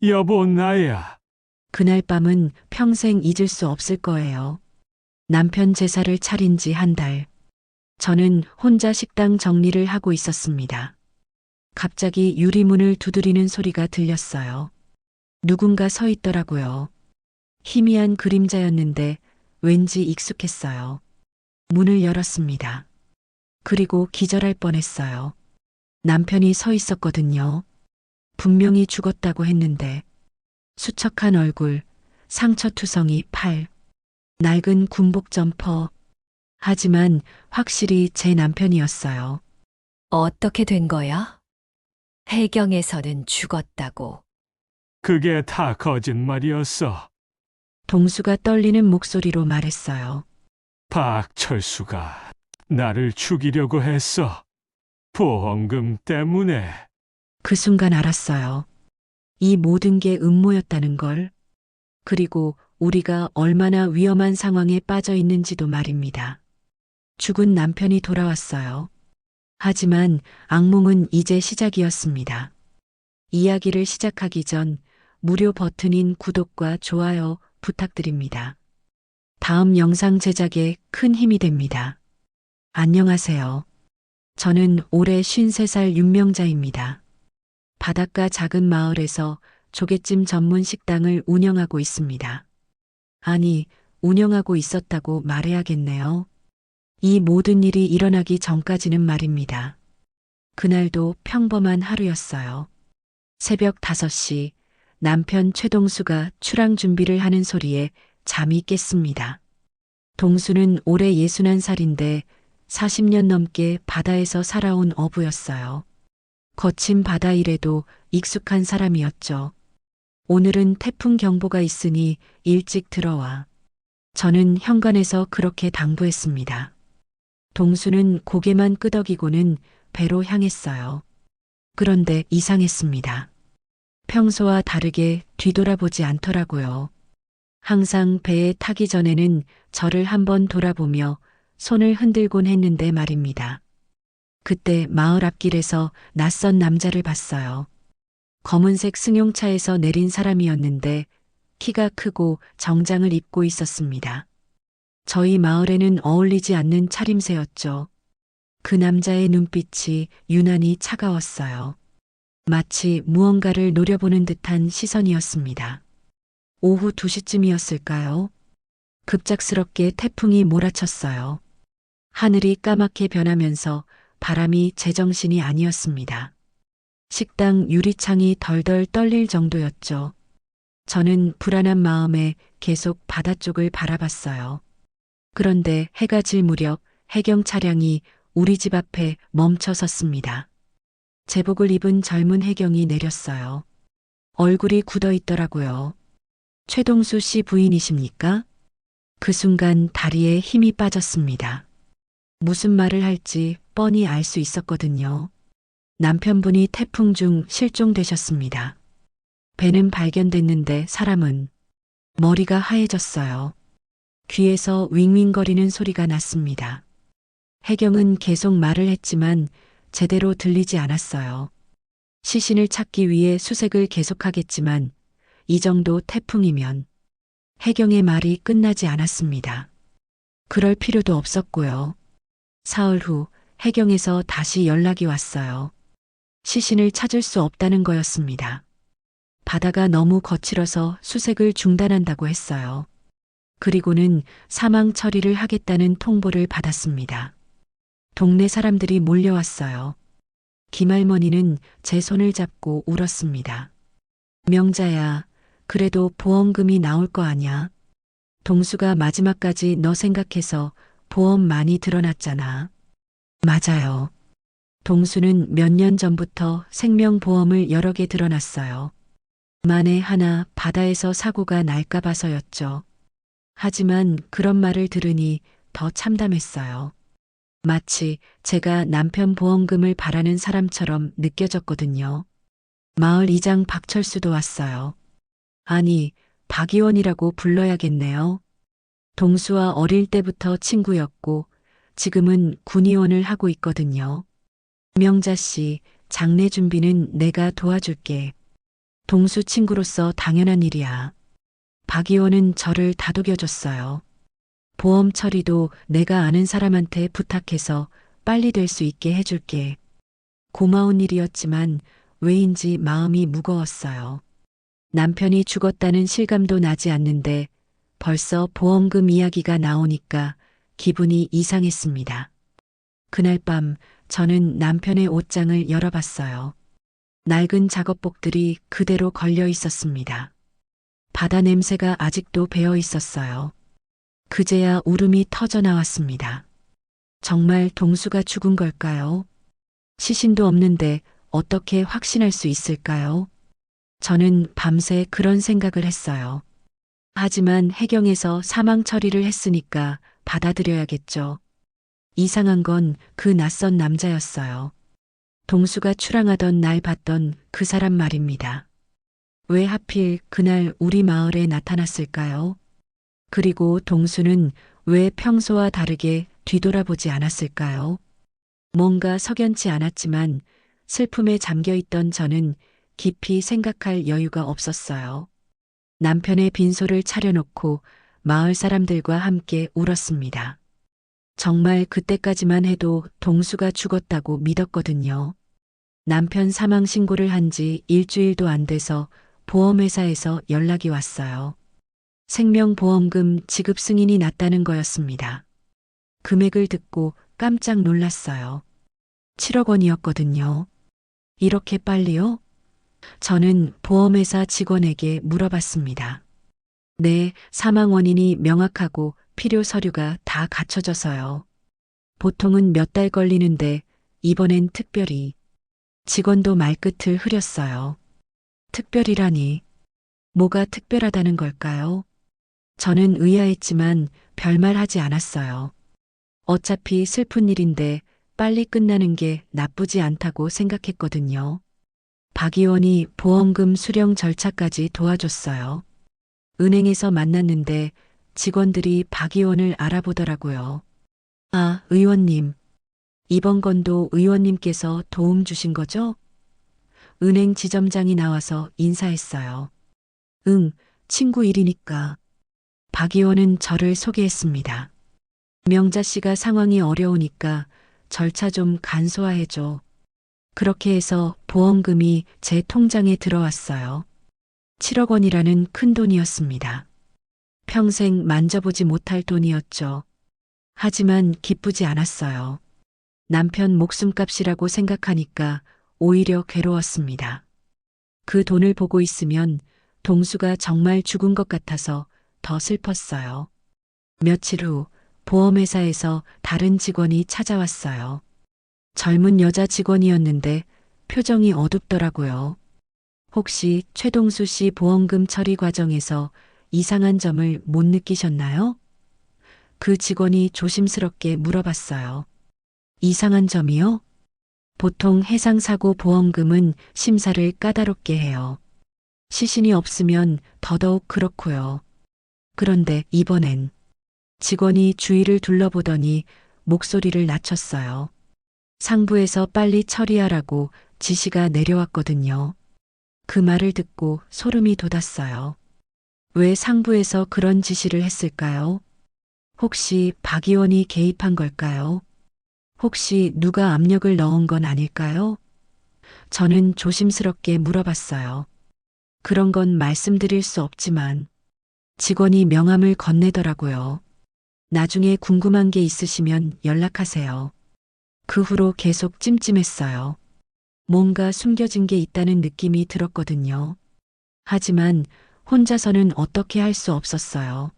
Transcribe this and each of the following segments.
여보, 나야. 그날 밤은 평생 잊을 수 없을 거예요. 남편 제사를 차린 지 한 달. 저는 혼자 식당 정리를 하고 있었습니다. 갑자기 유리문을 두드리는 소리가 들렸어요. 누군가 서 있더라고요. 희미한 그림자였는데 왠지 익숙했어요. 문을 열었습니다. 그리고 기절할 뻔했어요. 남편이 서 있었거든요. 분명히 죽었다고 했는데 수척한 얼굴, 상처투성이 팔, 낡은 군복 점퍼. 하지만 확실히 제 남편이었어요. 어떻게 된 거야? 해경에서는 죽었다고. 그게 다 거짓말이었어. 동수가 떨리는 목소리로 말했어요. 박철수가 나를 죽이려고 했어. 보험금 때문에. 그 순간 알았어요. 이 모든 게 음모였다는 걸. 그리고 우리가 얼마나 위험한 상황에 빠져 있는지도 말입니다. 죽은 남편이 돌아왔어요. 하지만 악몽은 이제 시작이었습니다. 이야기를 시작하기 전 무료 버튼인 구독과 좋아요 부탁드립니다. 다음 영상 제작에 큰 힘이 됩니다. 안녕하세요. 저는 올해 53살 윤명자입니다. 바닷가 작은 마을에서 조갯찜 전문 식당을 운영하고 있습니다. 아니, 운영하고 있었다고 말해야겠네요. 이 모든 일이 일어나기 전까지는 말입니다. 그날도 평범한 하루였어요. 새벽 5시 남편 최동수가 출항 준비를 하는 소리에 잠이 깼습니다. 동수는 올해 61살인데 40년 넘게 바다에서 살아온 어부였어요. 거친 바다 일에도 익숙한 사람이었죠. 오늘은 태풍 경보가 있으니 일찍 들어와. 저는 현관에서 그렇게 당부했습니다. 동수는 고개만 끄덕이고는 배로 향했어요. 그런데 이상했습니다. 평소와 다르게 뒤돌아보지 않더라고요. 항상 배에 타기 전에는 저를 한번 돌아보며 손을 흔들곤 했는데 말입니다. 그때 마을 앞길에서 낯선 남자를 봤어요. 검은색 승용차에서 내린 사람이었는데 키가 크고 정장을 입고 있었습니다. 저희 마을에는 어울리지 않는 차림새였죠. 그 남자의 눈빛이 유난히 차가웠어요. 마치 무언가를 노려보는 듯한 시선이었습니다. 오후 2시쯤이었을까요? 급작스럽게 태풍이 몰아쳤어요. 하늘이 까맣게 변하면서 바람이 제정신이 아니었습니다. 식당 유리창이 덜덜 떨릴 정도였죠. 저는 불안한 마음에 계속 바다 쪽을 바라봤어요. 그런데 해가 질 무렵 해경 차량이 우리 집 앞에 멈춰 섰습니다. 제복을 입은 젊은 해경이 내렸어요. 얼굴이 굳어 있더라고요. 최동수 씨 부인이십니까? 그 순간 다리에 힘이 빠졌습니다. 무슨 말을 할지 뻔히 알 수 있었거든요. 남편분이 태풍 중 실종되셨습니다. 배는 발견됐는데 사람은 머리가 하얘졌어요. 귀에서 윙윙거리는 소리가 났습니다. 해경은 계속 말을 했지만 제대로 들리지 않았어요. 시신을 찾기 위해 수색을 계속하겠지만 이 정도 태풍이면 해경의 말이 끝나지 않았습니다. 그럴 필요도 없었고요. 사흘 후 해경에서 다시 연락이 왔어요. 시신을 찾을 수 없다는 거였습니다. 바다가 너무 거칠어서 수색을 중단한다고 했어요. 그리고는 사망 처리를 하겠다는 통보를 받았습니다. 동네 사람들이 몰려왔어요. 김할머니는 제 손을 잡고 울었습니다. 명자야, 그래도 보험금이 나올 거 아냐? 동수가 마지막까지 너 생각해서 보험 많이 들어놨잖아. 맞아요. 동수는 몇 년 전부터 생명보험을 여러 개 들어놨어요. 만에 하나 바다에서 사고가 날까 봐서였죠. 하지만 그런 말을 들으니 더 참담했어요. 마치 제가 남편 보험금을 바라는 사람처럼 느껴졌거든요. 마을 이장 박철수도 왔어요. 아니, 박 의원이라고 불러야겠네요. 동수와 어릴 때부터 친구였고 지금은 군의원을 하고 있거든요. 명자 씨, 장례 준비는 내가 도와줄게. 동수 친구로서 당연한 일이야. 박 의원은 저를 다독여줬어요. 보험 처리도 내가 아는 사람한테 부탁해서 빨리 될 수 있게 해줄게. 고마운 일이었지만 왜인지 마음이 무거웠어요. 남편이 죽었다는 실감도 나지 않는데 벌써 보험금 이야기가 나오니까 기분이 이상했습니다. 그날 밤 저는 남편의 옷장을 열어봤어요. 낡은 작업복들이 그대로 걸려 있었습니다. 바다 냄새가 아직도 배어 있었어요. 그제야 울음이 터져 나왔습니다. 정말 동수가 죽은 걸까요? 시신도 없는데 어떻게 확신할 수 있을까요? 저는 밤새 그런 생각을 했어요. 하지만 해경에서 사망 처리를 했으니까 받아들여야겠죠. 이상한 건 그 낯선 남자였어요. 동수가 출항하던 날 봤던 그 사람 말입니다. 왜 하필 그날 우리 마을에 나타났을까요? 그리고 동수는 왜 평소와 다르게 뒤돌아보지 않았을까요? 뭔가 석연치 않았지만 슬픔에 잠겨 있던 저는 깊이 생각할 여유가 없었어요. 남편의 빈소를 차려놓고 마을 사람들과 함께 울었습니다. 정말 그때까지만 해도 동수가 죽었다고 믿었거든요. 남편 사망 신고를 한 지 일주일도 안 돼서 보험회사에서 연락이 왔어요. 생명보험금 지급 승인이 났다는 거였습니다. 금액을 듣고 깜짝 놀랐어요. 7억 원이었거든요. 이렇게 빨리요? 저는 보험회사 직원에게 물어봤습니다. 네, 사망 원인이 명확하고 필요 서류가 다 갖춰져서요. 보통은 몇 달 걸리는데 이번엔 특별히. 직원도 말끝을 흐렸어요. 특별이라니. 뭐가 특별하다는 걸까요? 저는 의아했지만 별말 하지 않았어요. 어차피 슬픈 일인데 빨리 끝나는 게 나쁘지 않다고 생각했거든요. 박 의원이 보험금 수령 절차까지 도와줬어요. 은행에서 만났는데 직원들이 박 의원을 알아보더라고요. 아, 의원님. 이번 건도 의원님께서 도움 주신 거죠? 은행 지점장이 나와서 인사했어요. 응, 친구 일이니까. 박 의원은 저를 소개했습니다. 명자 씨가 상황이 어려우니까 절차 좀 간소화해줘. 그렇게 해서 보험금이 제 통장에 들어왔어요. 7억 원이라는 큰 돈이었습니다. 평생 만져보지 못할 돈이었죠. 하지만 기쁘지 않았어요. 남편 목숨값이라고 생각하니까 오히려 괴로웠습니다. 그 돈을 보고 있으면 동수가 정말 죽은 것 같아서 더 슬펐어요. 며칠 후 보험회사에서 다른 직원이 찾아왔어요. 젊은 여자 직원이었는데 표정이 어둡더라고요. 혹시 최동수 씨 보험금 처리 과정에서 이상한 점을 못 느끼셨나요? 그 직원이 조심스럽게 물어봤어요. 이상한 점이요? 보통 해상사고 보험금은 심사를 까다롭게 해요. 시신이 없으면 더더욱 그렇고요. 그런데 이번엔 직원이 주위를 둘러보더니 목소리를 낮췄어요. 상부에서 빨리 처리하라고 지시가 내려왔거든요. 그 말을 듣고 소름이 돋았어요. 왜 상부에서 그런 지시를 했을까요? 혹시 박 의원이 개입한 걸까요? 혹시 누가 압력을 넣은 건 아닐까요? 저는 조심스럽게 물어봤어요. 그런 건 말씀드릴 수 없지만 직원이 명함을 건네더라고요. 나중에 궁금한 게 있으시면 연락하세요. 그 후로 계속 찜찜했어요. 뭔가 숨겨진 게 있다는 느낌이 들었거든요. 하지만 혼자서는 어떻게 할 수 없었어요.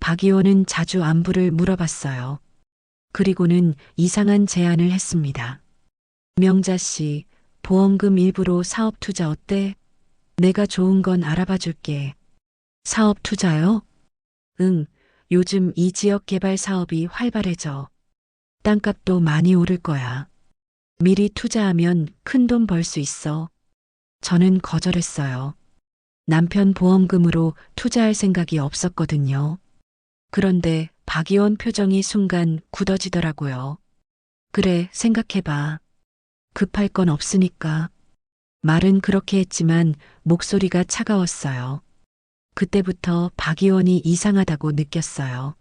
박 의원은 자주 안부를 물어봤어요. 그리고는 이상한 제안을 했습니다. 명자 씨, 보험금 일부로 사업 투자 어때? 내가 좋은 건 알아봐 줄게. 사업 투자요? 응, 요즘 이 지역 개발 사업이 활발해져. 땅값도 많이 오를 거야. 미리 투자하면 큰 돈 벌 수 있어. 저는 거절했어요. 남편 보험금으로 투자할 생각이 없었거든요. 그런데 박 의원 표정이 순간 굳어지더라고요. 그래, 생각해봐. 급할 건 없으니까. 말은 그렇게 했지만 목소리가 차가웠어요. 그때부터 박이원이 이상하다고 느꼈어요.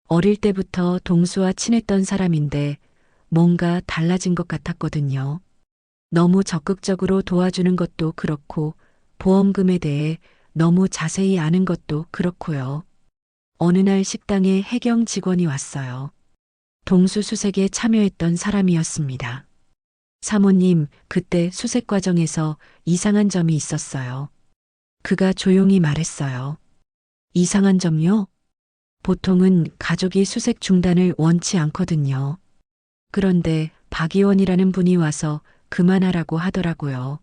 어릴 때부터 동수와 친했던 사람인데 뭔가 달라진 것 같았거든요. 너무 적극적으로 도와주는 것도 그렇고 보험금에 대해 너무 자세히 아는 것도 그렇고요. 어느 날 식당에 해경 직원이 왔어요. 동수 수색에 참여했던 사람이었습니다. 사모님, 그때 수색 과정에서 이상한 점이 있었어요. 그가 조용히 말했어요. 이상한 점요? 보통은 가족이 수색 중단을 원치 않거든요. 그런데 박의원이라는 분이 와서 그만하라고 하더라고요.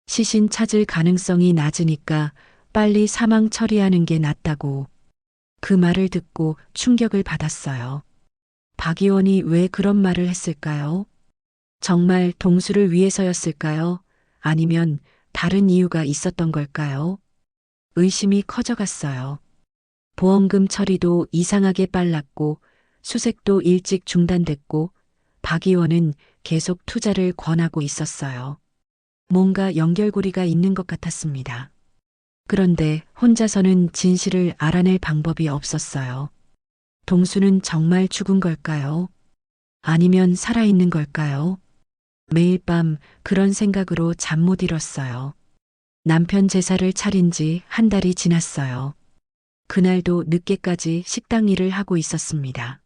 시신 찾을 가능성이 낮으니까 빨리 사망 처리하는 게 낫다고. 그 말을 듣고 충격을 받았어요. 박 의원이 왜 그런 말을 했을까요? 정말 동수를 위해서였을까요? 아니면 다른 이유가 있었던 걸까요? 의심이 커져갔어요. 보험금 처리도 이상하게 빨랐고 수색도 일찍 중단됐고 박 의원은 계속 투자를 권하고 있었어요. 뭔가 연결고리가 있는 것 같았습니다. 그런데 혼자서는 진실을 알아낼 방법이 없었어요. 동수는 정말 죽은 걸까요? 아니면 살아있는 걸까요? 매일 밤 그런 생각으로 잠 못 이뤘어요. 남편 제사를 차린 지 한 달이 지났어요. 그날도 늦게까지 식당 일을 하고 있었습니다.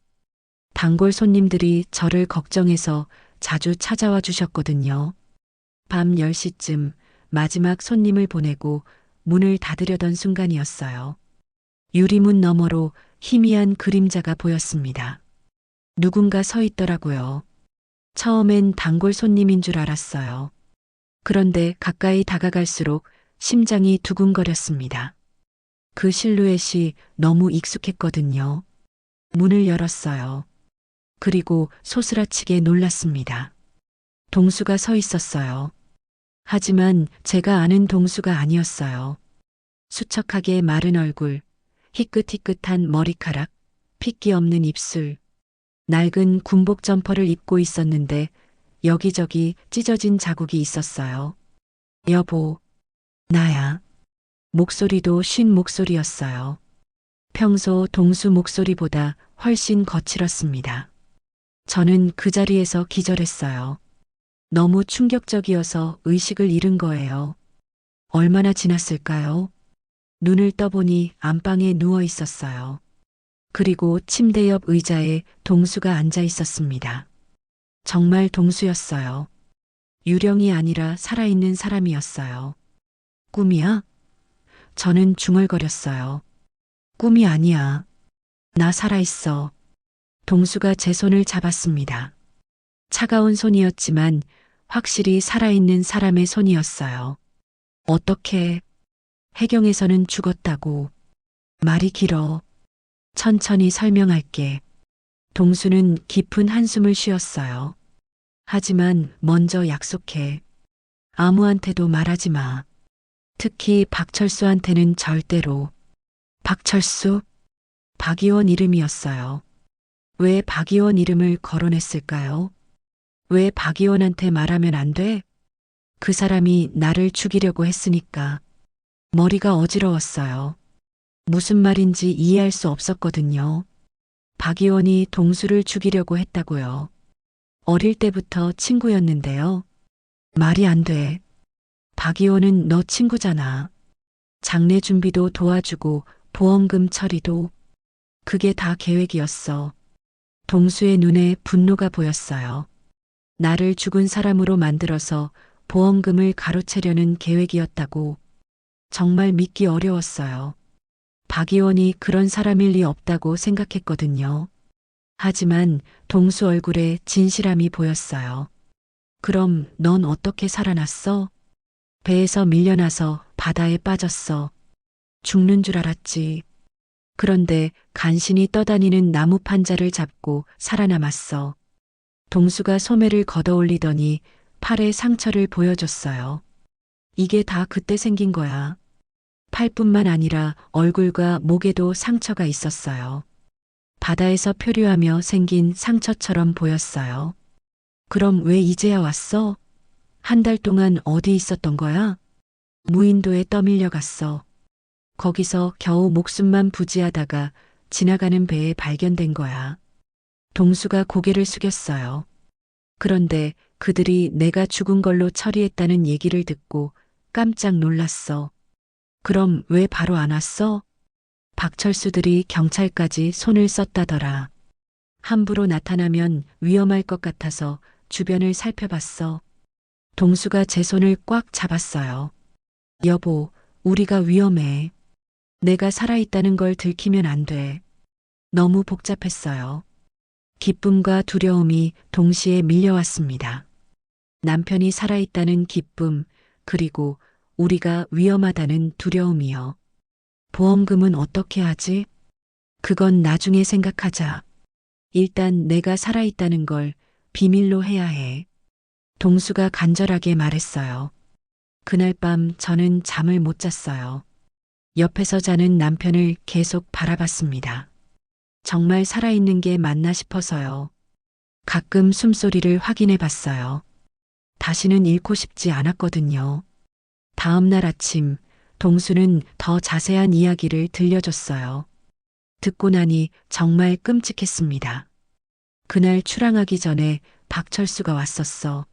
단골 손님들이 저를 걱정해서 자주 찾아와 주셨거든요. 밤 10시쯤 마지막 손님을 보내고 문을 닫으려던 순간이었어요. 유리문 너머로 희미한 그림자가 보였습니다. 누군가 서 있더라고요. 처음엔 단골 손님인 줄 알았어요. 그런데 가까이 다가갈수록 심장이 두근거렸습니다. 그 실루엣이 너무 익숙했거든요. 문을 열었어요. 그리고 소스라치게 놀랐습니다. 동수가 서 있었어요. 하지만 제가 아는 동수가 아니었어요. 수척하게 마른 얼굴, 희끗희끗한 머리카락, 핏기 없는 입술, 낡은 군복 점퍼를 입고 있었는데 여기저기 찢어진 자국이 있었어요. 여보, 나야. 목소리도 쉰 목소리였어요. 평소 동수 목소리보다 훨씬 거칠었습니다. 저는 그 자리에서 기절했어요. 너무 충격적이어서 의식을 잃은 거예요. 얼마나 지났을까요? 눈을 떠보니 안방에 누워 있었어요. 그리고 침대 옆 의자에 동수가 앉아 있었습니다. 정말 동수였어요. 유령이 아니라 살아있는 사람이었어요. 꿈이야? 저는 중얼거렸어요. 꿈이 아니야. 나 살아있어. 동수가 제 손을 잡았습니다. 차가운 손이었지만 확실히 살아있는 사람의 손이었어요. 어떻게? 해경에서는 죽었다고. 말이 길어. 천천히 설명할게. 동수는 깊은 한숨을 쉬었어요. 하지만 먼저 약속해. 아무한테도 말하지 마. 특히 박철수한테는 절대로. 박철수? 박의원 이름이었어요. 왜 박의원 이름을 거론했을까요? 왜 박의원한테 말하면 안 돼? 그 사람이 나를 죽이려고 했으니까. 머리가 어지러웠어요. 무슨 말인지 이해할 수 없었거든요. 박의원이 동수를 죽이려고 했다고요. 어릴 때부터 친구였는데요. 말이 안 돼. 박의원은 너 친구잖아. 장례 준비도 도와주고 보험금 처리도. 그게 다 계획이었어. 동수의 눈에 분노가 보였어요. 나를 죽은 사람으로 만들어서 보험금을 가로채려는 계획이었다고. 정말 믿기 어려웠어요. 박 의원이 그런 사람일 리 없다고 생각했거든요. 하지만 동수 얼굴에 진실함이 보였어요. 그럼 넌 어떻게 살아났어? 배에서 밀려나서 바다에 빠졌어. 죽는 줄 알았지. 그런데 간신히 떠다니는 나무 판자를 잡고 살아남았어. 동수가 소매를 걷어올리더니 팔에 상처를 보여줬어요. 이게 다 그때 생긴 거야. 팔뿐만 아니라 얼굴과 목에도 상처가 있었어요. 바다에서 표류하며 생긴 상처처럼 보였어요. 그럼 왜 이제야 왔어? 한 달 동안 어디 있었던 거야? 무인도에 떠밀려 갔어. 거기서 겨우 목숨만 부지하다가 지나가는 배에 발견된 거야. 동수가 고개를 숙였어요. 그런데 그들이 내가 죽은 걸로 처리했다는 얘기를 듣고 깜짝 놀랐어. 그럼 왜 바로 안 왔어? 박철수들이 경찰까지 손을 썼다더라. 함부로 나타나면 위험할 것 같아서 주변을 살펴봤어. 동수가 제 손을 꽉 잡았어요. 여보, 우리가 위험해. 내가 살아있다는 걸 들키면 안 돼. 너무 복잡했어요. 기쁨과 두려움이 동시에 밀려왔습니다. 남편이 살아있다는 기쁨, 그리고 우리가 위험하다는 두려움이요. 보험금은 어떻게 하지? 그건 나중에 생각하자. 일단 내가 살아있다는 걸 비밀로 해야 해. 동수가 간절하게 말했어요. 그날 밤 저는 잠을 못 잤어요. 옆에서 자는 남편을 계속 바라봤습니다. 정말 살아있는 게 맞나 싶어서요. 가끔 숨소리를 확인해 봤어요. 다시는 잃고 싶지 않았거든요. 다음 날 아침, 동수는 더 자세한 이야기를 들려줬어요. 듣고 나니 정말 끔찍했습니다. 그날 출항하기 전에 박철수가 왔었어.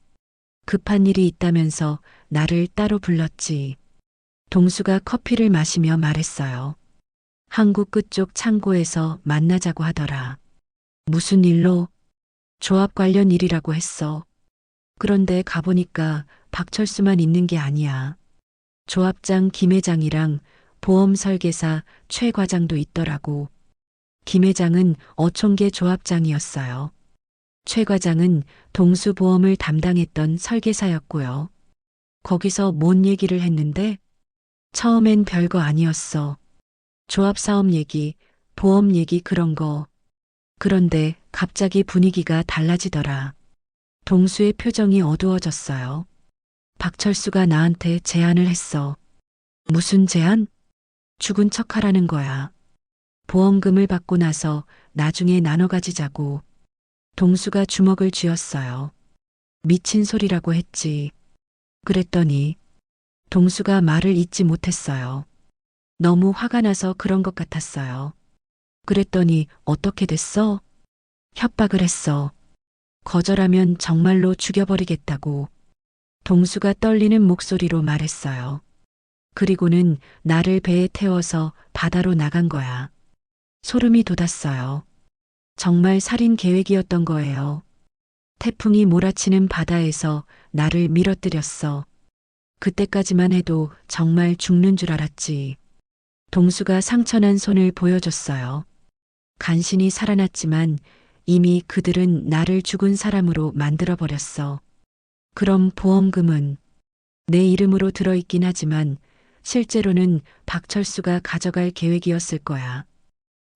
급한 일이 있다면서 나를 따로 불렀지. 동수가 커피를 마시며 말했어요. 항구 끝쪽 창고에서 만나자고 하더라. 무슨 일로? 조합 관련 일이라고 했어. 그런데 가보니까 박철수만 있는 게 아니야. 조합장 김 회장이랑 보험 설계사 최 과장도 있더라고. 김 회장은 어촌계 조합장이었어요. 최 과장은 동수보험을 담당했던 설계사였고요. 거기서 뭔 얘기를 했는데? 처음엔 별거 아니었어. 조합 사업 얘기, 보험 얘기 그런 거. 그런데 갑자기 분위기가 달라지더라. 동수의 표정이 어두워졌어요. 박철수가 나한테 제안을 했어. 무슨 제안? 죽은 척 하라는 거야. 보험금을 받고 나서 나중에 나눠 가지자고. 동수가 주먹을 쥐었어요. 미친 소리라고 했지. 그랬더니 동수가 말을 잇지 못했어요. 너무 화가 나서 그런 것 같았어요. 그랬더니 어떻게 됐어? 협박을 했어. 거절하면 정말로 죽여버리겠다고. 동수가 떨리는 목소리로 말했어요. 그리고는 나를 배에 태워서 바다로 나간 거야. 소름이 돋았어요. 정말 살인 계획이었던 거예요. 태풍이 몰아치는 바다에서 나를 밀어뜨렸어. 그때까지만 해도 정말 죽는 줄 알았지. 동수가 상처난 손을 보여줬어요. 간신히 살아났지만 이미 그들은 나를 죽은 사람으로 만들어버렸어. 그럼 보험금은 내 이름으로 들어있긴 하지만 실제로는 박철수가 가져갈 계획이었을 거야.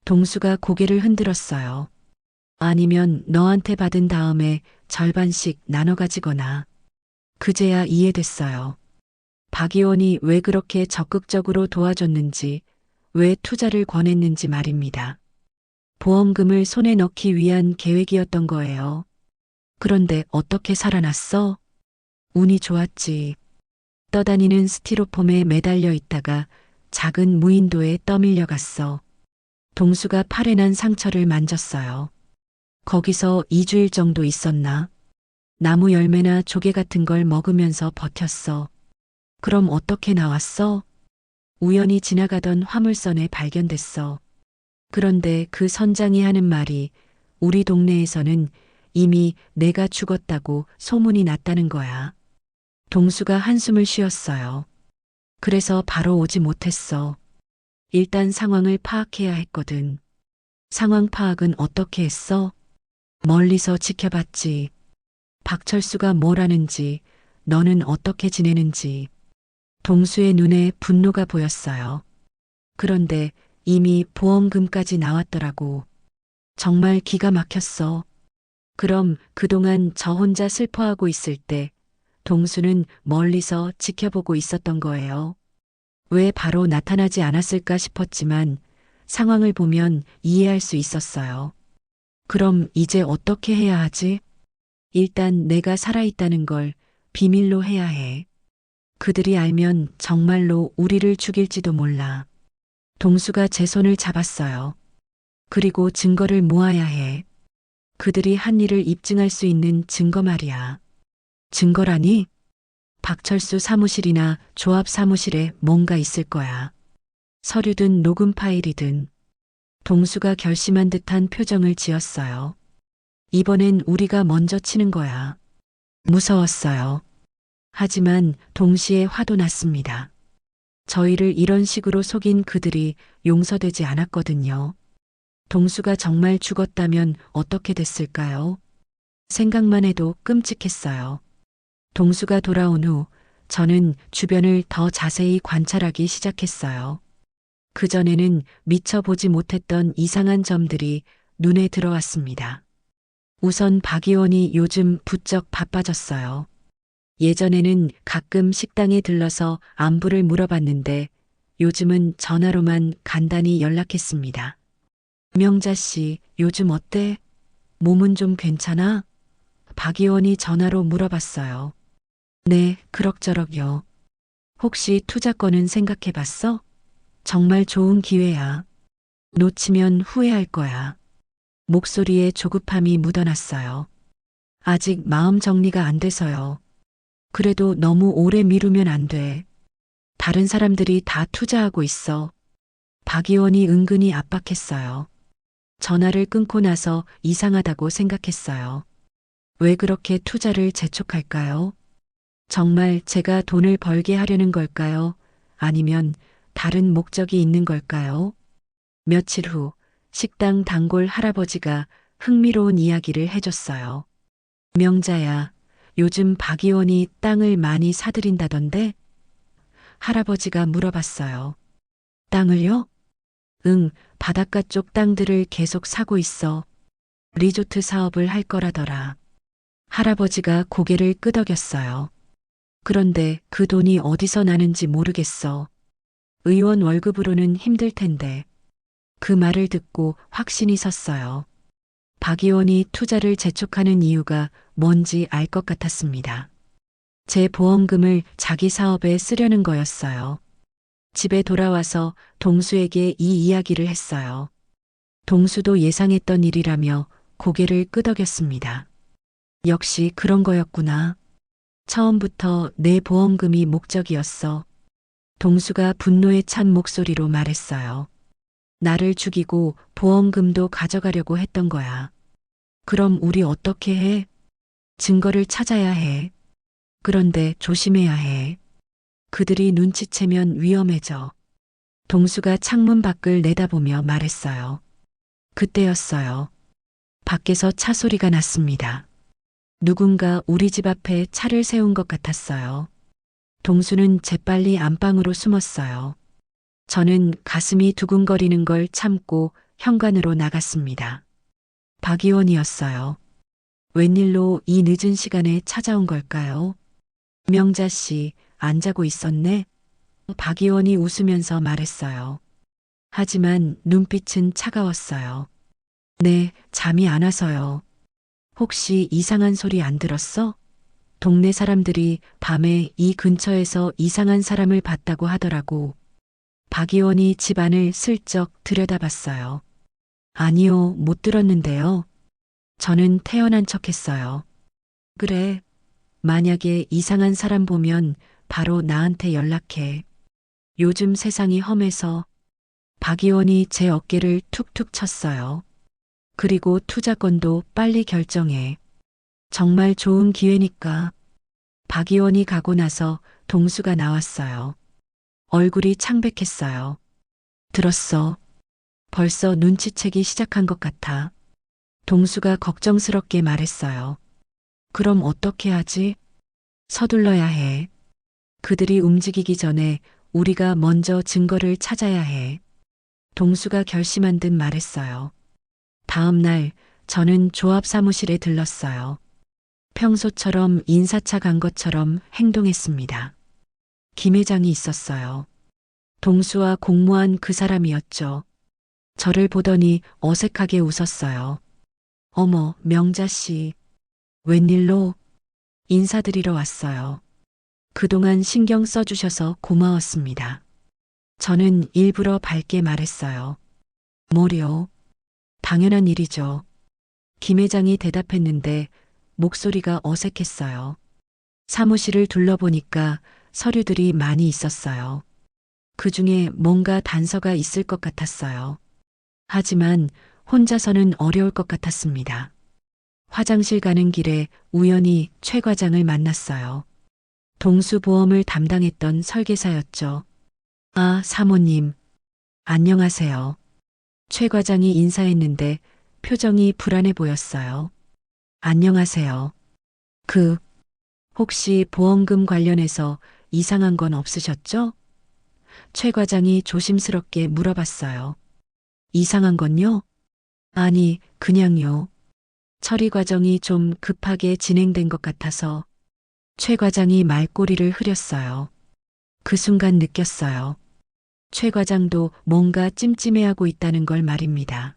동수가 고개를 흔들었어요. 아니면 너한테 받은 다음에 절반씩 나눠 가지거나. 그제야 이해됐어요. 박 의원이 왜 그렇게 적극적으로 도와줬는지, 왜 투자를 권했는지 말입니다. 보험금을 손에 넣기 위한 계획이었던 거예요. 그런데 어떻게 살아났어? 운이 좋았지. 떠다니는 스티로폼에 매달려 있다가 작은 무인도에 떠밀려 갔어. 동수가 팔에 난 상처를 만졌어요. 거기서 2주일 정도 있었나? 나무 열매나 조개 같은 걸 먹으면서 버텼어. 그럼 어떻게 나왔어? 우연히 지나가던 화물선에 발견됐어. 그런데 그 선장이 하는 말이 우리 동네에서는 이미 내가 죽었다고 소문이 났다는 거야. 동수가 한숨을 쉬었어요. 그래서 바로 오지 못했어. 일단 상황을 파악해야 했거든. 상황 파악은 어떻게 했어? 멀리서 지켜봤지. 박철수가 뭘 하는지, 너는 어떻게 지내는지. 동수의 눈에 분노가 보였어요. 그런데 이미 보험금까지 나왔더라고. 정말 기가 막혔어. 그럼 그동안 저 혼자 슬퍼하고 있을 때 동수는 멀리서 지켜보고 있었던 거예요. 왜 바로 나타나지 않았을까 싶었지만 상황을 보면 이해할 수 있었어요. 그럼 이제 어떻게 해야 하지? 일단 내가 살아있다는 걸 비밀로 해야 해. 그들이 알면 정말로 우리를 죽일지도 몰라. 동수가 제 손을 잡았어요. 그리고 증거를 모아야 해. 그들이 한 일을 입증할 수 있는 증거 말이야. 증거라니? 박철수 사무실이나 조합 사무실에 뭔가 있을 거야. 서류든 녹음 파일이든. 동수가 결심한 듯한 표정을 지었어요. 이번엔 우리가 먼저 치는 거야. 무서웠어요. 하지만 동시에 화도 났습니다. 저희를 이런 식으로 속인 그들이 용서되지 않았거든요. 동수가 정말 죽었다면 어떻게 됐을까요? 생각만 해도 끔찍했어요. 동수가 돌아온 후 저는 주변을 더 자세히 관찰하기 시작했어요. 그전에는 미처 보지 못했던 이상한 점들이 눈에 들어왔습니다. 우선 박 의원이 요즘 부쩍 바빠졌어요. 예전에는 가끔 식당에 들러서 안부를 물어봤는데 요즘은 전화로만 간단히 연락했습니다. 명자 씨, 요즘 어때? 몸은 좀 괜찮아? 박 의원이 전화로 물어봤어요. 네, 그럭저럭요. 혹시 투자권은 생각해 봤어? 정말 좋은 기회야. 놓치면 후회할 거야. 목소리에 조급함이 묻어났어요. 아직 마음 정리가 안 돼서요. 그래도 너무 오래 미루면 안 돼. 다른 사람들이 다 투자하고 있어. 박 의원이 은근히 압박했어요. 전화를 끊고 나서 이상하다고 생각했어요. 왜 그렇게 투자를 재촉할까요? 정말 제가 돈을 벌게 하려는 걸까요? 아니면 다른 목적이 있는 걸까요? 며칠 후 식당 단골 할아버지가 흥미로운 이야기를 해줬어요. 명자야, 요즘 박 의원이 땅을 많이 사들인다던데? 할아버지가 물어봤어요. 땅을요? 응, 바닷가 쪽 땅들을 계속 사고 있어. 리조트 사업을 할 거라더라. 할아버지가 고개를 끄덕였어요. 그런데 그 돈이 어디서 나는지 모르겠어. 의원 월급으로는 힘들 텐데. 그 말을 듣고 확신이 섰어요. 박 의원이 투자를 재촉하는 이유가 뭔지 알 것 같았습니다. 제 보험금을 자기 사업에 쓰려는 거였어요. 집에 돌아와서 동수에게 이 이야기를 했어요. 동수도 예상했던 일이라며 고개를 끄덕였습니다. 역시 그런 거였구나. 처음부터 내 보험금이 목적이었어. 동수가 분노에 찬 목소리로 말했어요. 나를 죽이고 보험금도 가져가려고 했던 거야. 그럼 우리 어떻게 해? 증거를 찾아야 해. 그런데 조심해야 해. 그들이 눈치채면 위험해져. 동수가 창문 밖을 내다보며 말했어요. 그때였어요. 밖에서 차 소리가 났습니다. 누군가 우리 집 앞에 차를 세운 것 같았어요. 동수는 재빨리 안방으로 숨었어요. 저는 가슴이 두근거리는 걸 참고 현관으로 나갔습니다. 박 의원이었어요. 웬일로 이 늦은 시간에 찾아온 걸까요? 명자 씨, 안 자고 있었네? 박 의원이 웃으면서 말했어요. 하지만 눈빛은 차가웠어요. 네, 잠이 안 와서요. 혹시 이상한 소리 안 들었어? 동네 사람들이 밤에 이 근처에서 이상한 사람을 봤다고 하더라고. 박 의원이 집 안을 슬쩍 들여다봤어요. 아니요, 못 들었는데요. 저는 태어난 척했어요. 그래, 만약에 이상한 사람 보면 바로 나한테 연락해. 요즘 세상이 험해서. 박 의원이 제 어깨를 툭툭 쳤어요. 그리고 투자권도 빨리 결정해. 정말 좋은 기회니까. 박 의원이 가고 나서 동수가 나왔어요. 얼굴이 창백했어요. 들었어. 벌써 눈치채기 시작한 것 같아. 동수가 걱정스럽게 말했어요. 그럼 어떻게 하지? 서둘러야 해. 그들이 움직이기 전에 우리가 먼저 증거를 찾아야 해. 동수가 결심한 듯 말했어요. 다음 날 저는 조합 사무실에 들렀어요. 평소처럼 인사차 간 것처럼 행동했습니다. 김 회장이 있었어요. 동수와 공모한 그 사람이었죠. 저를 보더니 어색하게 웃었어요. 어머, 명자 씨. 웬일로? 인사드리러 왔어요. 그동안 신경 써주셔서 고마웠습니다. 저는 일부러 밝게 말했어요. 뭐요? 당연한 일이죠. 김 회장이 대답했는데 목소리가 어색했어요. 사무실을 둘러보니까 서류들이 많이 있었어요. 그 중에 뭔가 단서가 있을 것 같았어요. 하지만 혼자서는 어려울 것 같았습니다. 화장실 가는 길에 우연히 최 과장을 만났어요. 동수보험을 담당했던 설계사였죠. 아, 사모님. 안녕하세요. 최 과장이 인사했는데 표정이 불안해 보였어요. 안녕하세요. 혹시 보험금 관련해서 이상한 건 없으셨죠? 최 과장이 조심스럽게 물어봤어요. 이상한 건요? 아니, 그냥요. 처리 과정이 좀 급하게 진행된 것 같아서 최 과장이 말꼬리를 흐렸어요. 그 순간 느꼈어요. 최 과장도 뭔가 찜찜해하고 있다는 걸 말입니다.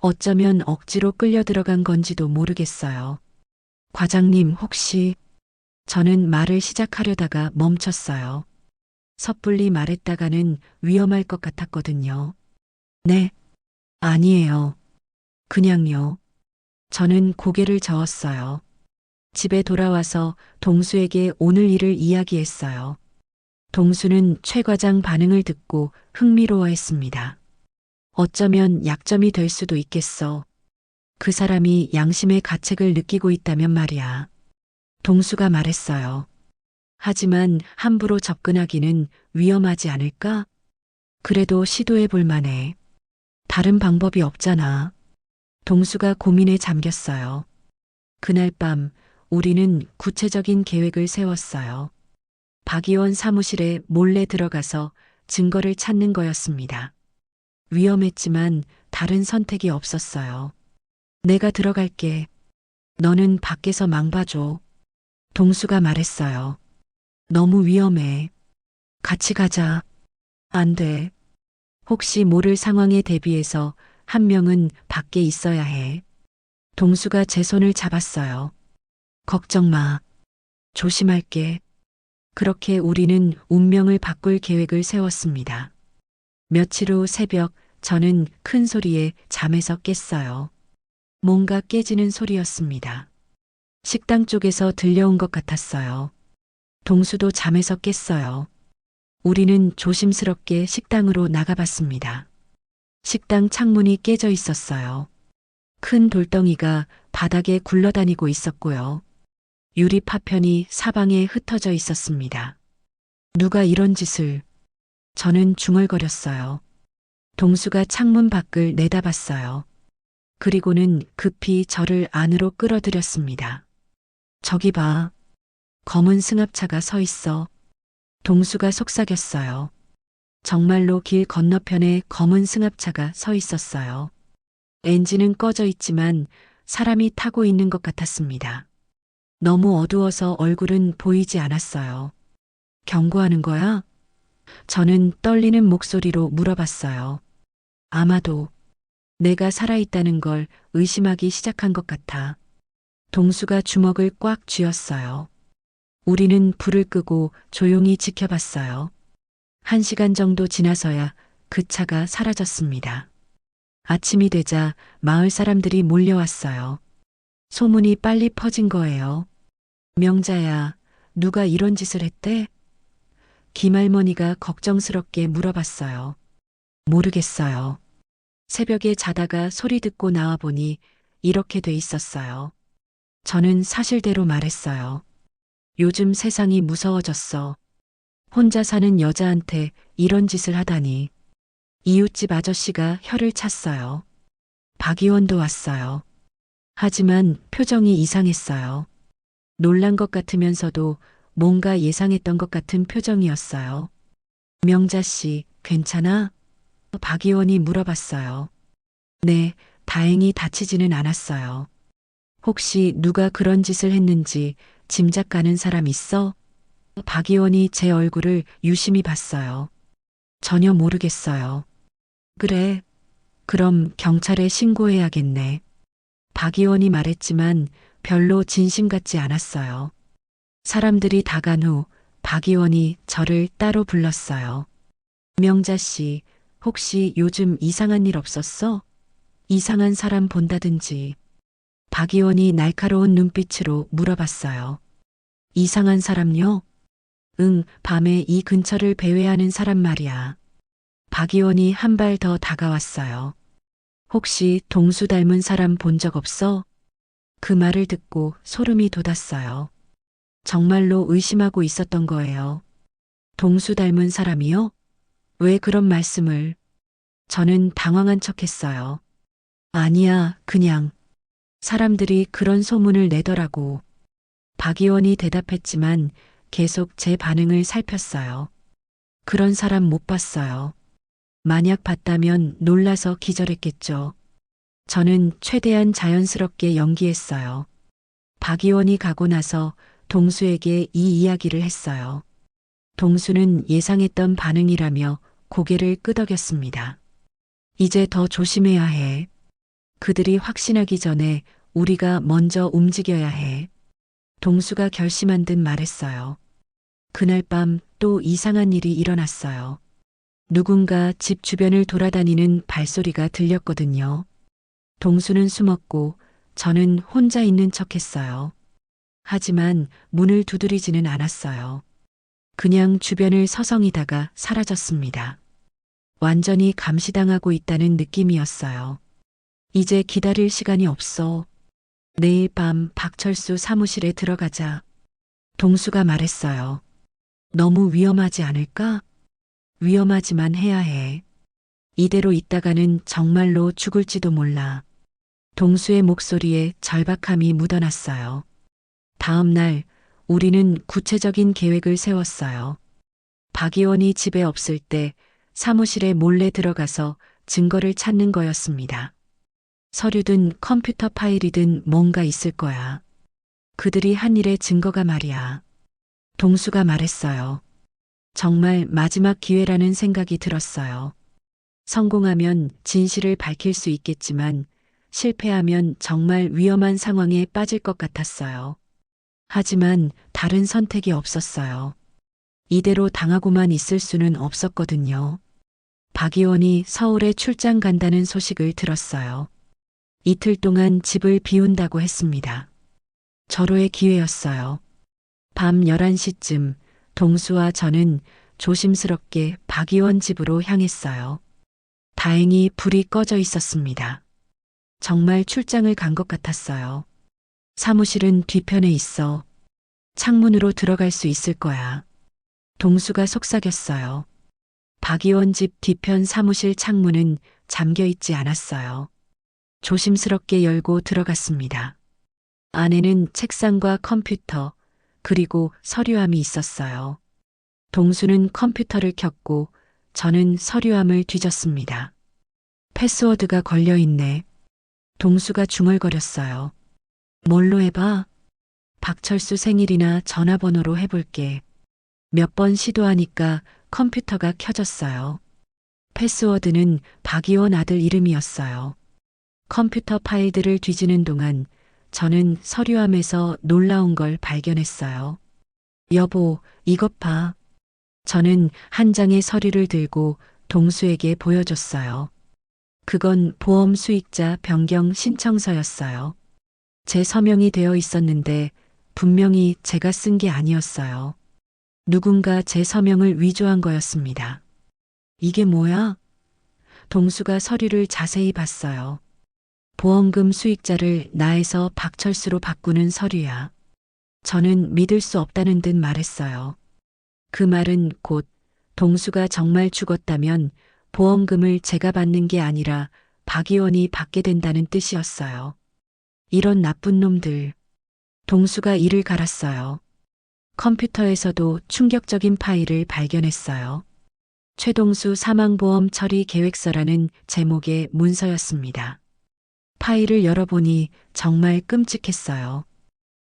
어쩌면 억지로 끌려 들어간 건지도 모르겠어요. 과장님, 혹시 저는 말을 시작하려다가 멈췄어요. 섣불리 말했다가는 위험할 것 같았거든요. 네, 아니에요. 그냥요. 저는 고개를 저었어요. 집에 돌아와서 동수에게 오늘 일을 이야기했어요. 동수는 최 과장 반응을 듣고 흥미로워했습니다. 어쩌면 약점이 될 수도 있겠어. 그 사람이 양심의 가책을 느끼고 있다면 말이야. 동수가 말했어요. 하지만 함부로 접근하기는 위험하지 않을까? 그래도 시도해 볼 만해. 다른 방법이 없잖아. 동수가 고민에 잠겼어요. 그날 밤 우리는 구체적인 계획을 세웠어요. 박 의원 사무실에 몰래 들어가서 증거를 찾는 거였습니다. 위험했지만 다른 선택이 없었어요. 내가 들어갈게. 너는 밖에서 망봐줘. 동수가 말했어요. 너무 위험해. 같이 가자. 안 돼. 혹시 모를 상황에 대비해서 한 명은 밖에 있어야 해. 동수가 제 손을 잡았어요. 걱정 마. 조심할게. 그렇게 우리는 운명을 바꿀 계획을 세웠습니다. 며칠 후 새벽 저는 큰 소리에 잠에서 깼어요. 뭔가 깨지는 소리였습니다. 식당 쪽에서 들려온 것 같았어요. 동수도 잠에서 깼어요. 우리는 조심스럽게 식당으로 나가봤습니다. 식당 창문이 깨져 있었어요. 큰 돌덩이가 바닥에 굴러다니고 있었고요. 유리 파편이 사방에 흩어져 있었습니다. 누가 이런 짓을... 저는 중얼거렸어요. 동수가 창문 밖을 내다봤어요. 그리고는 급히 저를 안으로 끌어들였습니다. 저기 봐. 검은 승합차가 서 있어. 동수가 속삭였어요. 정말로 길 건너편에 검은 승합차가 서 있었어요. 엔진은 꺼져 있지만 사람이 타고 있는 것 같았습니다. 너무 어두워서 얼굴은 보이지 않았어요. 경고하는 거야? 저는 떨리는 목소리로 물어봤어요. 아마도 내가 살아있다는 걸 의심하기 시작한 것 같아. 동수가 주먹을 꽉 쥐었어요. 우리는 불을 끄고 조용히 지켜봤어요. 1시간 정도 지나서야 그 차가 사라졌습니다. 아침이 되자 마을 사람들이 몰려왔어요. 소문이 빨리 퍼진 거예요. 명자야, 누가 이런 짓을 했대? 김할머니가 걱정스럽게 물어봤어요. 모르겠어요. 새벽에 자다가 소리 듣고 나와보니 이렇게 돼 있었어요. 저는 사실대로 말했어요. 요즘 세상이 무서워졌어. 혼자 사는 여자한테 이런 짓을 하다니. 이웃집 아저씨가 혀를 찼어요. 박 의원도 왔어요. 하지만 표정이 이상했어요. 놀란 것 같으면서도 뭔가 예상했던 것 같은 표정이었어요. 명자 씨, 괜찮아? 박 의원이 물어봤어요. 네, 다행히 다치지는 않았어요. 혹시 누가 그런 짓을 했는지 짐작 가는 사람 있어? 박 의원이 제 얼굴을 유심히 봤어요. 전혀 모르겠어요. 그래. 그럼 경찰에 신고해야겠네. 박 의원이 말했지만 별로 진심 같지 않았어요. 사람들이 다 간 후 박 의원이 저를 따로 불렀어요. 명자 씨, 혹시 요즘 이상한 일 없었어? 이상한 사람 본다든지. 박 의원이 날카로운 눈빛으로 물어봤어요. 이상한 사람요? 응, 밤에 이 근처를 배회하는 사람 말이야. 박 의원이 한 발 더 다가왔어요. 혹시 동수 닮은 사람 본 적 없어? 그 말을 듣고 소름이 돋았어요. 정말로 의심하고 있었던 거예요. 동수 닮은 사람이요? 왜 그런 말씀을? 저는 당황한 척 했어요. 아니야, 그냥. 사람들이 그런 소문을 내더라고. 박 의원이 대답했지만 계속 제 반응을 살폈어요. 그런 사람 못 봤어요. 만약 봤다면 놀라서 기절했겠죠. 저는 최대한 자연스럽게 연기했어요. 박 의원이 가고 나서 동수에게 이 이야기를 했어요. 동수는 예상했던 반응이라며 고개를 끄덕였습니다. 이제 더 조심해야 해. 그들이 확신하기 전에 우리가 먼저 움직여야 해. 동수가 결심한 듯 말했어요. 그날 밤 또 이상한 일이 일어났어요. 누군가 집 주변을 돌아다니는 발소리가 들렸거든요. 동수는 숨었고 저는 혼자 있는 척 했어요. 하지만 문을 두드리지는 않았어요. 그냥 주변을 서성이다가 사라졌습니다. 완전히 감시당하고 있다는 느낌이었어요. 이제 기다릴 시간이 없어. 내일 밤 박철수 사무실에 들어가자. 동수가 말했어요. 너무 위험하지 않을까? 위험하지만 해야 해. 이대로 있다가는 정말로 죽을지도 몰라. 동수의 목소리에 절박함이 묻어났어요. 다음 날 우리는 구체적인 계획을 세웠어요. 박 의원이 집에 없을 때 사무실에 몰래 들어가서 증거를 찾는 거였습니다. 서류든 컴퓨터 파일이든 뭔가 있을 거야. 그들이 한 일의 증거가 말이야. 동수가 말했어요. 정말 마지막 기회라는 생각이 들었어요. 성공하면 진실을 밝힐 수 있겠지만 실패하면 정말 위험한 상황에 빠질 것 같았어요. 하지만 다른 선택이 없었어요. 이대로 당하고만 있을 수는 없었거든요. 박 의원이 서울에 출장 간다는 소식을 들었어요. 이틀 동안 집을 비운다고 했습니다. 절호의 기회였어요. 밤 11시쯤 동수와 저는 조심스럽게 박 의원 집으로 향했어요. 다행히 불이 꺼져 있었습니다. 정말 출장을 간 것 같았어요. 사무실은 뒤편에 있어. 창문으로 들어갈 수 있을 거야. 동수가 속삭였어요. 박 의원 집 뒤편 사무실 창문은 잠겨 있지 않았어요. 조심스럽게 열고 들어갔습니다. 안에는 책상과 컴퓨터, 그리고 서류함이 있었어요. 동수는 컴퓨터를 켰고 저는 서류함을 뒤졌습니다. 패스워드가 걸려 있네. 동수가 중얼거렸어요. 뭘로 해봐? 박철수 생일이나 전화번호로 해볼게. 몇 번 시도하니까 컴퓨터가 켜졌어요. 패스워드는 박 의원 아들 이름이었어요. 컴퓨터 파일들을 뒤지는 동안 저는 서류함에서 놀라운 걸 발견했어요. 여보, 이것 봐. 저는 한 장의 서류를 들고 동수에게 보여줬어요. 그건 보험 수익자 변경 신청서였어요. 제 서명이 되어 있었는데 분명히 제가 쓴 게 아니었어요. 누군가 제 서명을 위조한 거였습니다. 이게 뭐야? 동수가 서류를 자세히 봤어요. 보험금 수익자를 나에서 박철수로 바꾸는 서류야. 저는 믿을 수 없다는 듯 말했어요. 그 말은 곧 동수가 정말 죽었다면 보험금을 제가 받는 게 아니라 박 의원이 받게 된다는 뜻이었어요. 이런 나쁜 놈들. 동수가 이를 갈았어요. 컴퓨터에서도 충격적인 파일을 발견했어요. 최동수 사망보험 처리 계획서라는 제목의 문서였습니다. 파일을 열어보니 정말 끔찍했어요.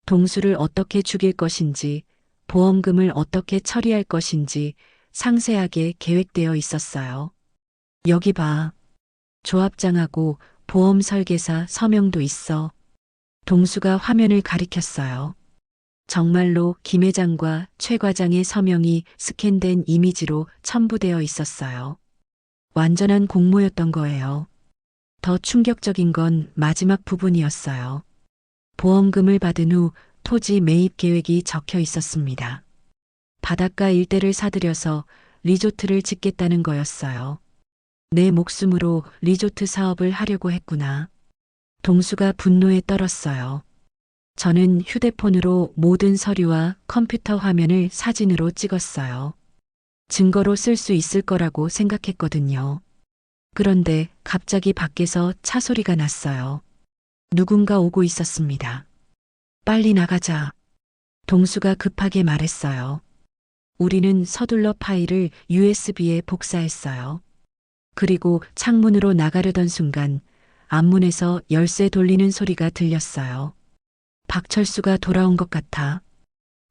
동수를 어떻게 죽일 것인지, 보험금을 어떻게 처리할 것인지 상세하게 계획되어 있었어요. 여기 봐. 조합장하고 보험 설계사 서명도 있어. 동수가 화면을 가리켰어요. 정말로 김 회장과 최 과장의 서명이 스캔된 이미지로 첨부되어 있었어요. 완전한 공모였던 거예요. 더 충격적인 건 마지막 부분이었어요. 보험금을 받은 후 토지 매입 계획이 적혀 있었습니다. 바닷가 일대를 사들여서 리조트를 짓겠다는 거였어요. 내 목숨으로 리조트 사업을 하려고 했구나. 동수가 분노에 떨었어요. 저는 휴대폰으로 모든 서류와 컴퓨터 화면을 사진으로 찍었어요. 증거로 쓸 수 있을 거라고 생각했거든요. 그런데 갑자기 밖에서 차 소리가 났어요. 누군가 오고 있었습니다. 빨리 나가자. 동수가 급하게 말했어요. 우리는 서둘러 파일을 USB에 복사했어요. 그리고 창문으로 나가려던 순간 앞문에서 열쇠 돌리는 소리가 들렸어요. 박철수가 돌아온 것 같아.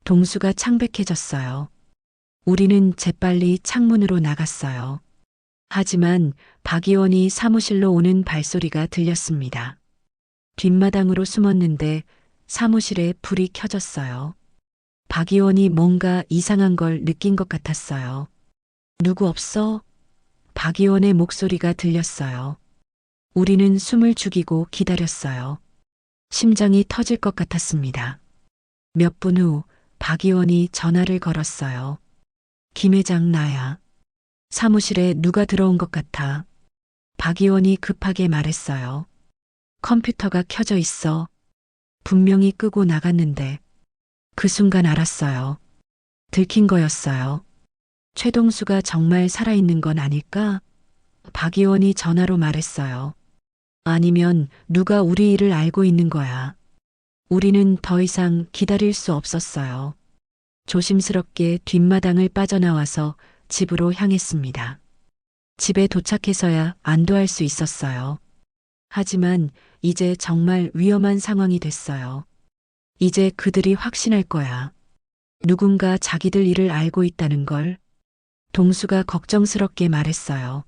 동수가 창백해졌어요. 우리는 재빨리 창문으로 나갔어요. 하지만 박 의원이 사무실로 오는 발소리가 들렸습니다. 뒷마당으로 숨었는데 사무실에 불이 켜졌어요. 박 의원이 뭔가 이상한 걸 느낀 것 같았어요. 누구 없어? 박 의원의 목소리가 들렸어요. 우리는 숨을 죽이고 기다렸어요. 심장이 터질 것 같았습니다. 몇 분 후 박 의원이 전화를 걸었어요. 김 회장 나야. 사무실에 누가 들어온 것 같아. 박 의원이 급하게 말했어요. 컴퓨터가 켜져 있어. 분명히 끄고 나갔는데. 그 순간 알았어요. 들킨 거였어요. 최동수가 정말 살아있는 건 아닐까? 박 의원이 전화로 말했어요. 아니면 누가 우리 일을 알고 있는 거야. 우리는 더 이상 기다릴 수 없었어요. 조심스럽게 뒷마당을 빠져나와서 집으로 향했습니다. 집에 도착해서야 안도할 수 있었어요. 하지만 이제 정말 위험한 상황이 됐어요. 이제 그들이 확신할 거야. 누군가 자기들 일을 알고 있다는 걸. 동수가 걱정스럽게 말했어요.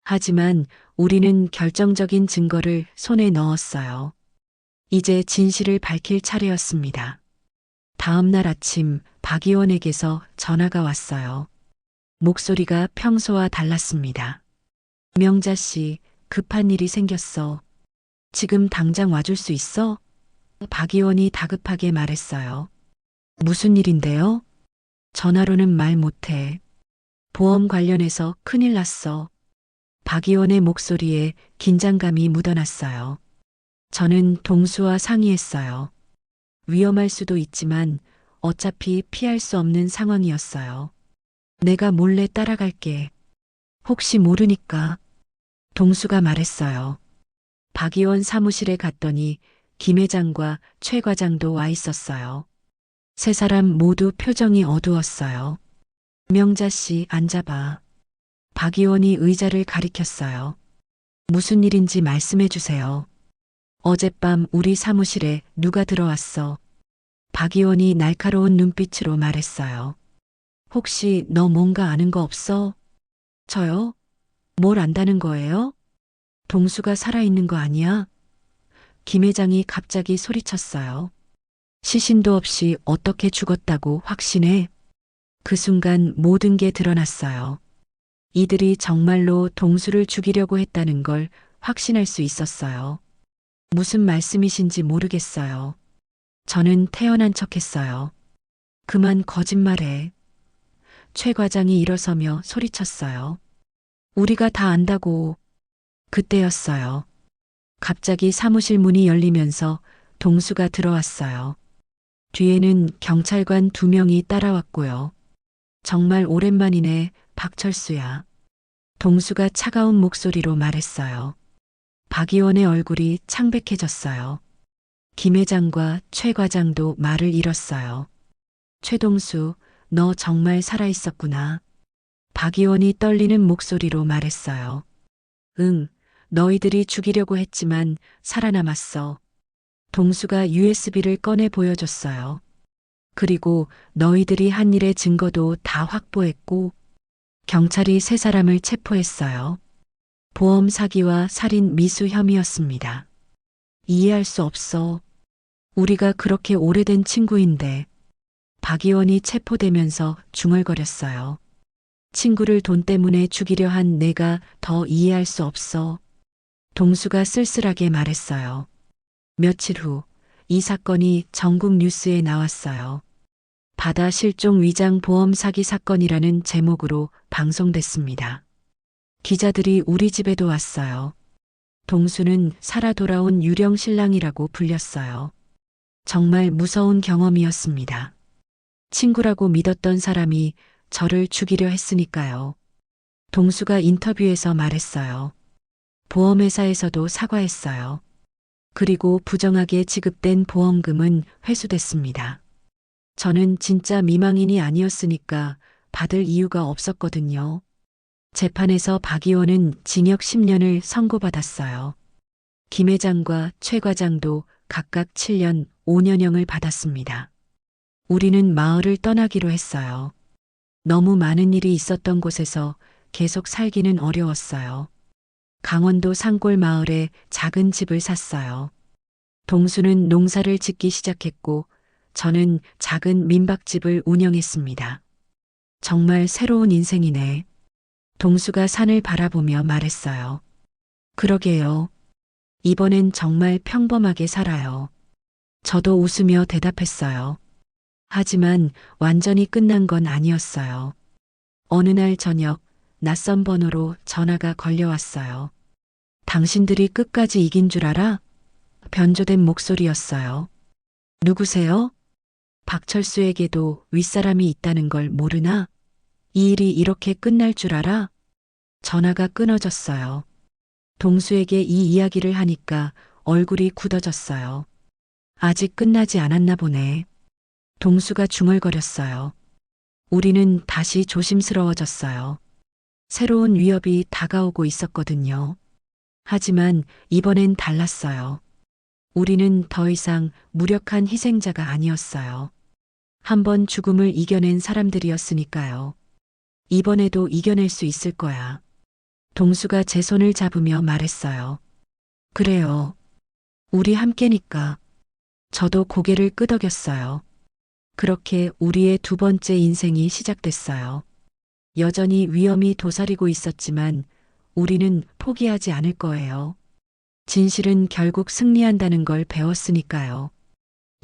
하지만 우리는 결정적인 증거를 손에 넣었어요. 이제 진실을 밝힐 차례였습니다. 다음 날 아침 박 의원에게서 전화가 왔어요. 목소리가 평소와 달랐습니다. 명자 씨, 급한 일이 생겼어. 지금 당장 와줄 수 있어? 박 의원이 다급하게 말했어요. 무슨 일인데요? 전화로는 말 못해. 보험 관련해서 큰일 났어. 박 의원의 목소리에 긴장감이 묻어났어요. 저는 동수와 상의했어요. 위험할 수도 있지만 어차피 피할 수 없는 상황이었어요. 내가 몰래 따라갈게. 혹시 모르니까. 동수가 말했어요. 박 의원 사무실에 갔더니 김 회장과 최 과장도 와 있었어요. 세 사람 모두 표정이 어두웠어요. 명자 씨 앉아봐. 박 의원이 의자를 가리켰어요. 무슨 일인지 말씀해 주세요. 어젯밤 우리 사무실에 누가 들어왔어. 박 의원이 날카로운 눈빛으로 말했어요. 혹시 너 뭔가 아는 거 없어? 저요? 뭘 안다는 거예요? 동수가 살아있는 거 아니야? 김 회장이 갑자기 소리쳤어요. 시신도 없이 어떻게 죽었다고 확신해? 그 순간 모든 게 드러났어요. 이들이 정말로 동수를 죽이려고 했다는 걸 확신할 수 있었어요. 무슨 말씀이신지 모르겠어요. 저는 태어난 척했어요. 그만 거짓말해. 최 과장이 일어서며 소리쳤어요. 우리가 다 안다고. 그때였어요. 갑자기 사무실 문이 열리면서 동수가 들어왔어요. 뒤에는 경찰관 2명이 따라왔고요. 정말 오랜만이네, 박철수야. 동수가 차가운 목소리로 말했어요. 박 의원의 얼굴이 창백해졌어요. 김 회장과 최 과장도 말을 잃었어요. 최동수, 너 정말 살아있었구나. 박 의원이 떨리는 목소리로 말했어요. 응, 너희들이 죽이려고 했지만 살아남았어. 동수가 USB를 꺼내 보여줬어요. 그리고 너희들이 한 일의 증거도 다 확보했고, 경찰이 세 사람을 체포했어요. 보험 사기와 살인 미수 혐의였습니다. 이해할 수 없어. 우리가 그렇게 오래된 친구인데. 박의원이 체포되면서 중얼거렸어요. 친구를 돈 때문에 죽이려 한 내가 더 이해할 수 없어. 동수가 쓸쓸하게 말했어요. 며칠 후 이 사건이 전국 뉴스에 나왔어요. 바다 실종 위장 보험 사기 사건이라는 제목으로 방송됐습니다. 기자들이 우리 집에도 왔어요. 동수는 살아 돌아온 유령 신랑이라고 불렸어요. 정말 무서운 경험이었습니다. 친구라고 믿었던 사람이 저를 죽이려 했으니까요. 동수가 인터뷰에서 말했어요. 보험회사에서도 사과했어요. 그리고 부정하게 지급된 보험금은 회수됐습니다. 저는 진짜 미망인이 아니었으니까 받을 이유가 없었거든요. 재판에서 박 의원은 징역 10년을 선고받았어요. 김 회장과 최 과장도 각각 7년, 5년형을 받았습니다. 우리는 마을을 떠나기로 했어요. 너무 많은 일이 있었던 곳에서 계속 살기는 어려웠어요. 강원도 산골 마을에 작은 집을 샀어요. 동수는 농사를 짓기 시작했고 저는 작은 민박집을 운영했습니다. 정말 새로운 인생이네. 동수가 산을 바라보며 말했어요. 그러게요. 이번엔 정말 평범하게 살아요. 저도 웃으며 대답했어요. 하지만 완전히 끝난 건 아니었어요. 어느 날 저녁 낯선 번호로 전화가 걸려왔어요. 당신들이 끝까지 이긴 줄 알아? 변조된 목소리였어요. 누구세요? 박철수에게도 윗사람이 있다는 걸 모르나? 이 일이 이렇게 끝날 줄 알아? 전화가 끊어졌어요. 동수에게 이 이야기를 하니까 얼굴이 굳어졌어요. 아직 끝나지 않았나 보네. 동수가 중얼거렸어요. 우리는 다시 조심스러워졌어요. 새로운 위협이 다가오고 있었거든요. 하지만 이번엔 달랐어요. 우리는 더 이상 무력한 희생자가 아니었어요. 한번 죽음을 이겨낸 사람들이었으니까요. 이번에도 이겨낼 수 있을 거야. 동수가 제 손을 잡으며 말했어요. 그래요. 우리 함께니까. 저도 고개를 끄덕였어요. 그렇게 우리의 두 번째 인생이 시작됐어요. 여전히 위험이 도사리고 있었지만 우리는 포기하지 않을 거예요. 진실은 결국 승리한다는 걸 배웠으니까요.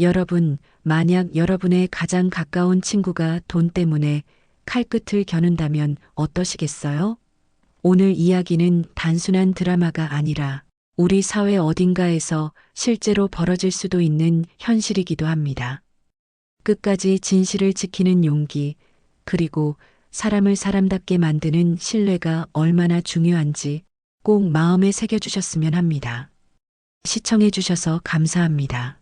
여러분, 만약 여러분의 가장 가까운 친구가 돈 때문에 칼끝을 겨눈다면 어떠시겠어요? 오늘 이야기는 단순한 드라마가 아니라 우리 사회 어딘가에서 실제로 벌어질 수도 있는 현실이기도 합니다. 끝까지 진실을 지키는 용기, 그리고 사람을 사람답게 만드는 신뢰가 얼마나 중요한지 꼭 마음에 새겨주셨으면 합니다. 시청해 주셔서 감사합니다.